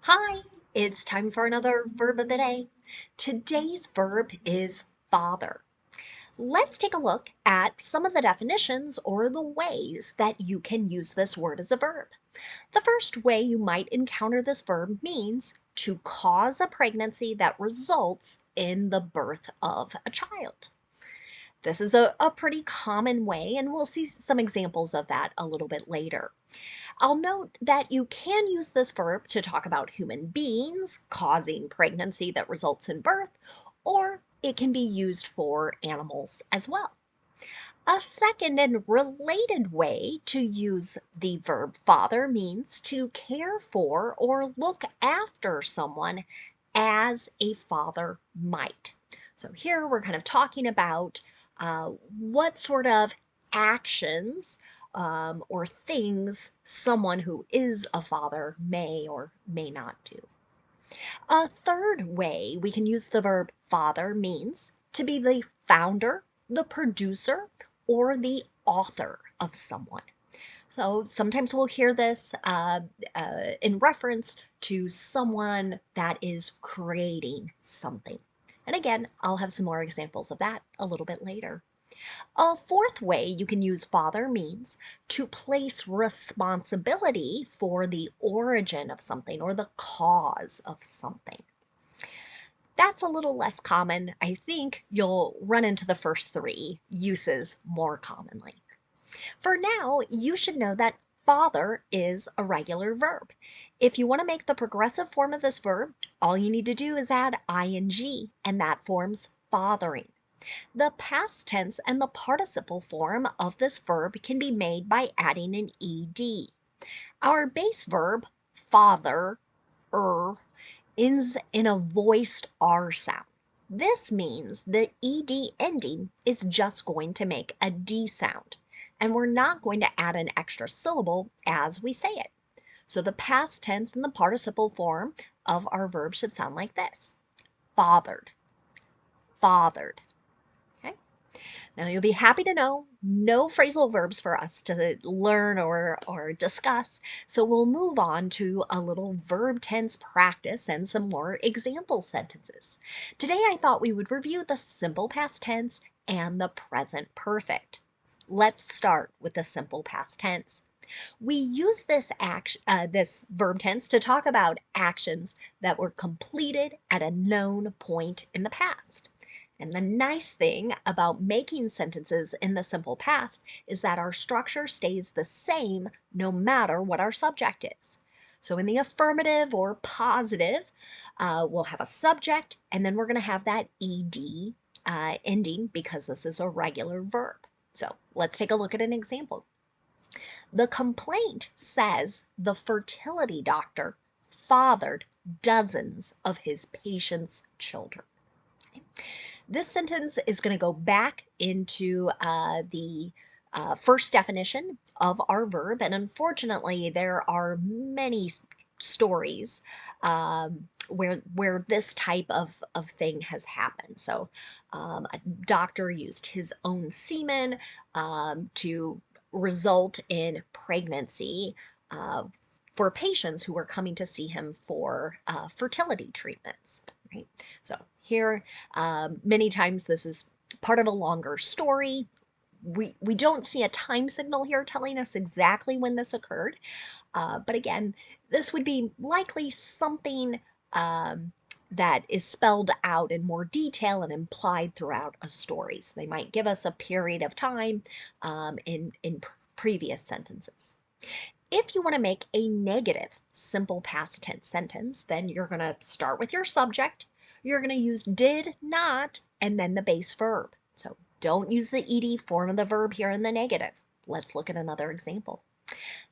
Hi, it's time for another verb of the day. Today's verb is father. Let's take a look at some of the definitions or the ways that you can use this word as a verb. The first way you might encounter this verb means to cause a pregnancy that results in the birth of a child. This is a pretty common way, and we'll see some examples of that a little bit later. I'll note that you can use this verb to talk about human beings causing pregnancy that results in birth, or it can be used for animals as well. A second and related way to use the verb father means to care for or look after someone as a father might. So here we're kind of talking about what sort of actions or things someone who is a father may or may not do. A third way we can use the verb father means to be the founder, the producer, or the author of someone. So sometimes we'll hear this in reference to someone that is creating something. And again, I'll have some more examples of that a little bit later. A fourth way you can use father means to place responsibility for the origin of something or the cause of something. That's a little less common. I think you'll run into the first three uses more commonly. For now, you should know that father is a regular verb. If you want to make the progressive form of this verb, all you need to do is add ing, and that forms fathering. The past tense and the participle form of this verb can be made by adding an ed. Our base verb, father, ends in a voiced R sound. This means the ed ending is just going to make a D sound, and we're not going to add an extra syllable as we say it. So the past tense and the participle form of our verb should sound like this: fathered, fathered. Okay? Now you'll be happy to know no phrasal verbs for us to learn or discuss, so we'll move on to a little verb tense practice and some more example sentences. Today I thought we would review the simple past tense and the present perfect. Let's start with the simple past tense. We use this verb tense to talk about actions that were completed at a known point in the past. And the nice thing about making sentences in the simple past is that our structure stays the same no matter what our subject is. So in the affirmative or positive, we'll have a subject, and then we're going to have that ed ending because this is a regular verb. So let's take a look at an example. The complaint says the fertility doctor fathered dozens of his patients' children. This sentence is going to go back into the first definition of our verb, and unfortunately, there are many stories where this type of thing has happened. So, a doctor used his own semen to result in pregnancy for patients who were coming to see him for fertility treatments. Right. So here, many times this is part of a longer story. We don't see a time signal here telling us exactly when this occurred. But again, this would be likely something that is spelled out in more detail and implied throughout a story. So they might give us a period of time in previous sentences. If you want to make a negative simple past tense sentence, then you're going to start with your subject. You're going to use did not and then the base verb. So don't use the ed form of the verb here in the negative. Let's look at another example.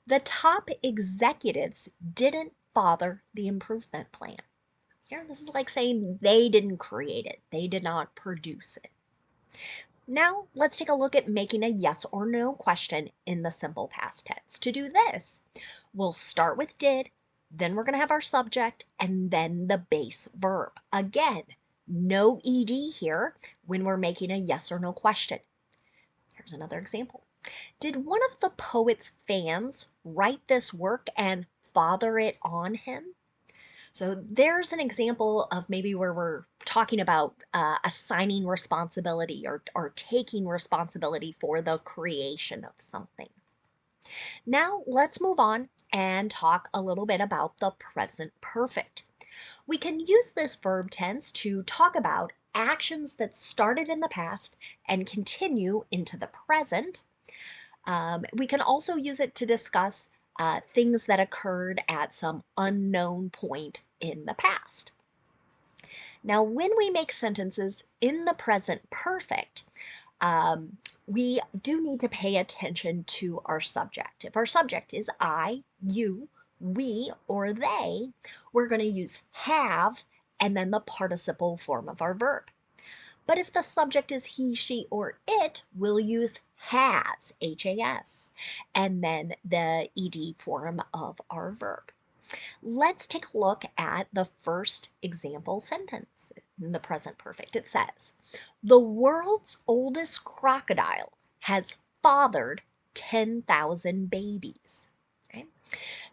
The top executives didn't bother the improvement plan. Here, this is like saying they didn't create it, they did not produce it. Now, let's take a look at making a yes or no question in the simple past tense. To do this, we'll start with did, then we're going to have our subject, and then the base verb. Again, no ed here when we're making a yes or no question. Here's another example. Did one of the poet's fans write this work and father it on him? So there's an example of maybe where we're talking about assigning responsibility or taking responsibility for the creation of something. Now let's move on and talk a little bit about the present perfect. We can use this verb tense to talk about actions that started in the past and continue into the present. We can also use it to discuss things that occurred at some unknown point in the past. Now, when we make sentences in the present perfect, we do need to pay attention to our subject. If our subject is I, you, we, or they, we're going to use have and then the participle form of our verb. But if the subject is he, she, or it, we'll use has, H-A-S, and then the ed form of our verb. Let's take a look at the first example sentence in the present perfect. It says, the world's oldest crocodile has fathered 10,000 babies. Okay?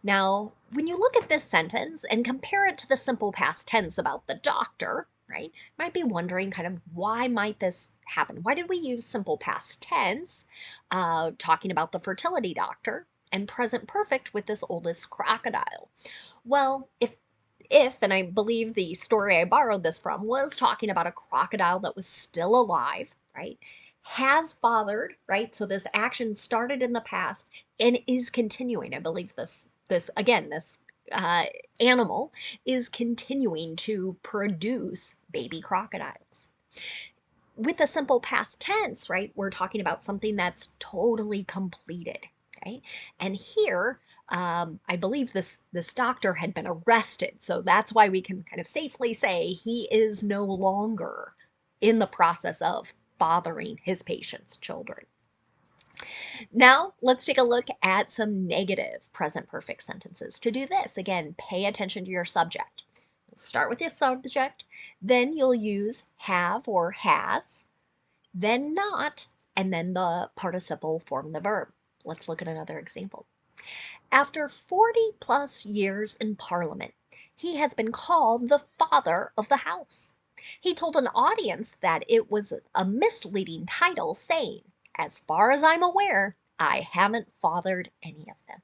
Now, when you look at this sentence and compare it to the simple past tense about the doctor, right, you might be wondering kind of why might this happen? Why did we use simple past tense talking about the fertility doctor and present perfect with this oldest crocodile? Well, if and I believe the story I borrowed this from was talking about a crocodile that was still alive, right? Has fathered, right? So this action started in the past and is continuing. I believe this again, this uh, animal is continuing to produce baby crocodiles. With the simple past tense, right, we're talking about something that's totally completed, right? And here, I believe this doctor had been arrested, so that's why we can kind of safely say he is no longer in the process of fathering his patient's children. Now, let's take a look at some negative present perfect sentences. To do this, again, pay attention to your subject. You'll start with your subject, then you'll use have or has, then not, and then the participle form the verb. Let's look at another example. After 40 plus years in Parliament, he has been called the father of the House. He told an audience that it was a misleading title, saying, as far as I'm aware, I haven't fathered any of them.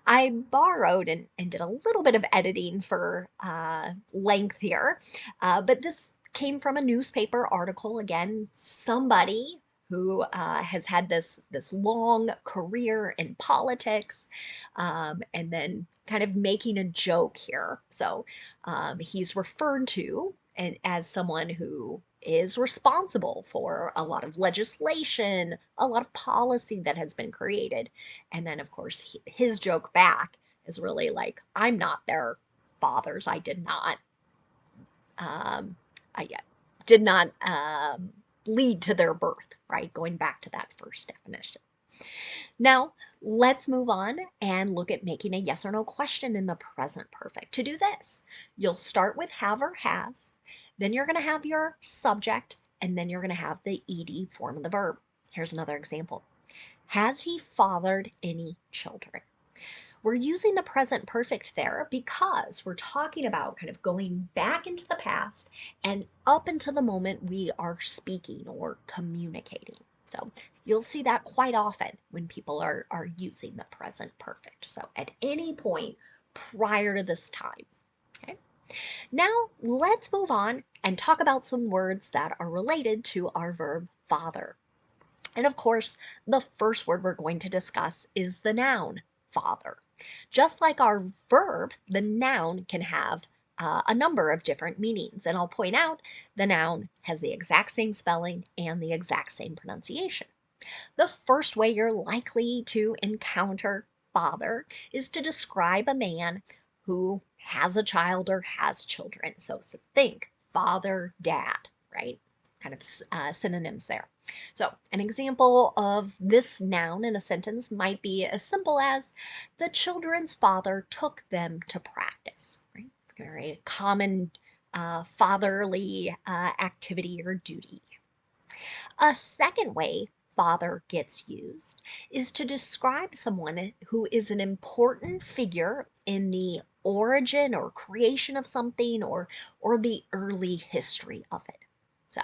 I borrowed and did a little bit of editing for length here, but this came from a newspaper article. Again, somebody who has had this long career in politics, and then kind of making a joke here. So he's referred to and as someone who is responsible for a lot of legislation, a lot of policy that has been created. And then, of course, his joke back is really like, I'm not their fathers. Um, I did not lead to their birth, right? Going back to that first definition. Now, let's move on and look at making a yes or no question in the present perfect. To do this, you'll start with have or has, then you're going to have your subject, and then you're going to have the ed form of the verb. Here's another example. Has he fathered any children? We're using the present perfect there because we're talking about kind of going back into the past and up until the moment we are speaking or communicating. So you'll see that quite often when people are using the present perfect. So at any point prior to this time. Okay. Now let's move on and talk about some words that are related to our verb father. And of course, the first word we're going to discuss is the noun father. Just like our verb, the noun can have a number of different meanings. And I'll point out the noun has the exact same spelling and the exact same pronunciation. The first way you're likely to encounter father is to describe a man who has a child or has children. So think father, dad, right? Kind of synonyms there. So an example of this noun in a sentence might be as simple as the children's father took them to practice, right? Very common fatherly activity or duty. A second way father gets used is to describe someone who is an important figure in the origin or creation of something or the early history of it. So,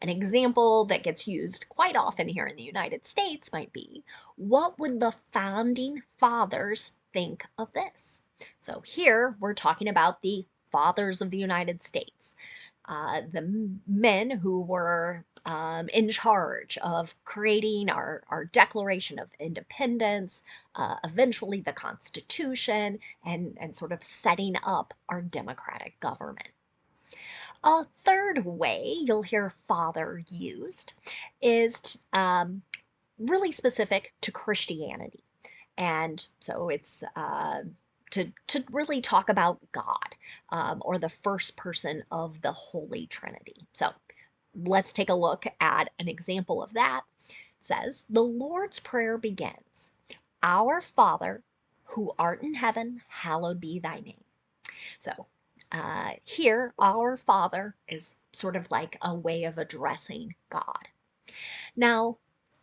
an example that gets used quite often here in the United States might be, what would the founding fathers think of this? So here we're talking about the fathers of the United States, the men who were in charge of creating our Declaration of Independence, eventually the Constitution, and sort of setting up our democratic government. A third way you'll hear father used is really specific to Christianity. And so it's to really talk about God, or the first person of the Holy Trinity. So let's take a look at an example of that. It says, the Lord's Prayer begins, Our Father, who art in heaven, hallowed be thy name. So here, our Father is sort of like a way of addressing God. Now,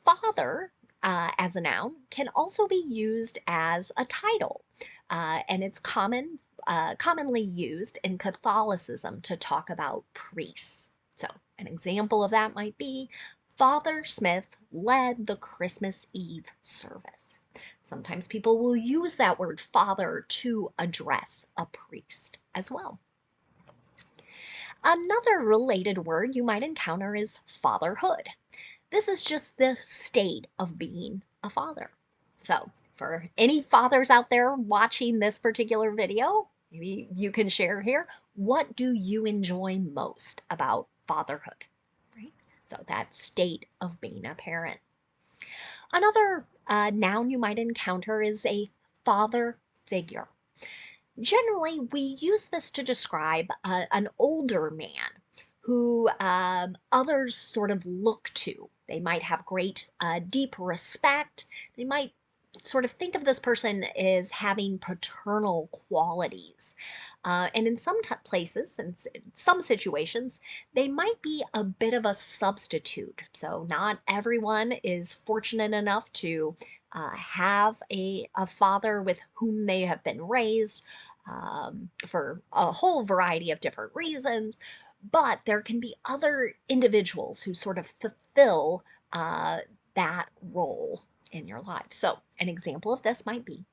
Father as a noun can also be used as a title, and it's commonly used in Catholicism to talk about priests. So, an example of that might be Father Smith led the Christmas Eve service. Sometimes people will use that word father to address a priest as well. Another related word you might encounter is fatherhood. This is just the state of being a father. So, for any fathers out there watching this particular video, maybe you can share here, what do you enjoy most about fatherhood? Right? So, that state of being a parent. Another noun you might encounter is a father figure. Generally, we use this to describe an older man who others sort of look to. They might have great, deep respect. They might sort of think of this person as having paternal qualities. And in some places and some situations, they might be a bit of a substitute. So, not everyone is fortunate enough to have a father with whom they have been raised for a whole variety of different reasons. But there can be other individuals who sort of fulfill that role in your life. So, an example of this might be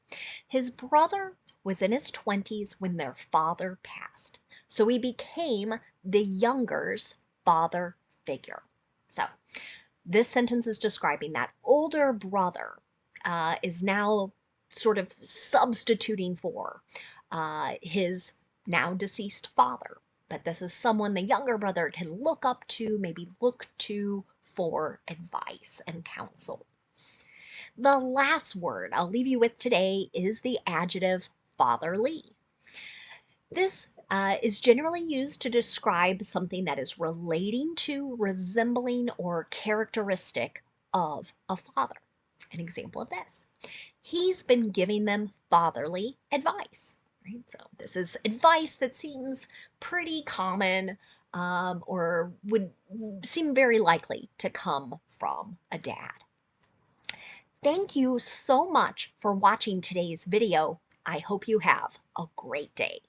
his brother was in his 20s when their father passed. So, he became the younger's father figure. So, this sentence is describing that older brother is now sort of substituting for his now deceased father. But this is someone the younger brother can look up to, maybe look to for advice and counsel. The last word I'll leave you with today is the adjective fatherly. This is generally used to describe something that is relating to, resembling, or characteristic of a father. An example of this, he's been giving them fatherly advice. Right? So this is advice that seems pretty common, or would seem very likely to come from a dad. Thank you so much for watching today's video. I hope you have a great day.